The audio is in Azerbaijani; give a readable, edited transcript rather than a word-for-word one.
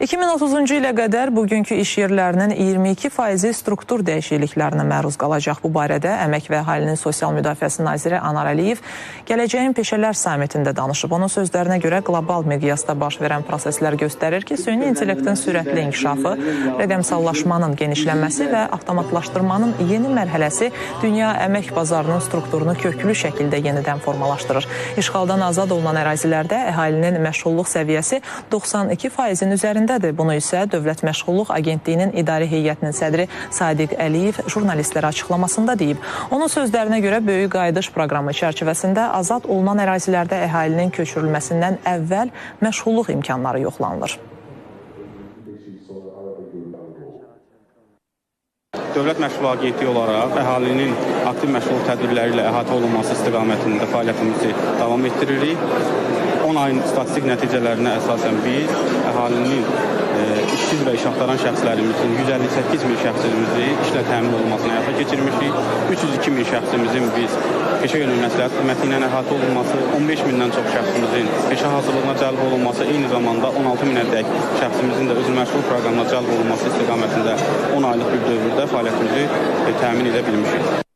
2030-cu ilə qədər bugünkü iş yerlərinin 22% struktur dəyişikliklərinə məruz qalacaq. Bu barədə Əmək və Əhalinin Sosial Müdafiəsi naziri Anar Əliyev Gələcəyin Peşələr Sammitində danışıb. Onun sözlərinə görə qlobal miqyasda baş verən proseslər göstərir ki, süni intellektin sürətli inkişafı, rəqəmsallaşmanın genişlənməsi və avtomatlaşdırmanın yeni mərhələsi dünya əmək bazarının strukturunu köklü şəkildə yenidən formalaşdırır. İşğaldan azad olunan ərazilərdə əhalinin məşğulluq səviyyəsi 92%-in üzərindədir. Bunu isə Dövlət Məşğulluq Agentliyinin İdarə Heyətinin sədri Sadiq Əliyev jurnalistlərə açıqlamasında deyib. Onun sözlərinə görə böyük qayıdış proqramı çərçivəsində azad olunan ərazilərdə əhalinin köçürülməsindən əvvəl məşğulluq imkanları yoxlanılır. Dövlət Məşğulluq Agentliyi olaraq əhalinin aktiv məşğulluq tədbirləri ilə əhatə olunması istiqamətində fəaliyyətimizi davam etdiririk. 10 ayın statistik nəticələrinə əsasən biz əhalinin işsiz və iş axtaran şəxslərimizin 158 min şəxsimizi işlə təmin olunmasına həyata keçirmişik. 302 min şəxsimizin biz peşə yönümlü məsləhət xidməti ilə əhatə olunması, 15 mindən çox şəxsimizin peşə hazırlığına cəlb olunması, eyni zamanda 16 minədək şəxsimizin də özü məşğul proqramına cəlb olunması istiqamətində 10 aylıq bir dövrdə fəaliyyətimizi təmin edə bilmişik.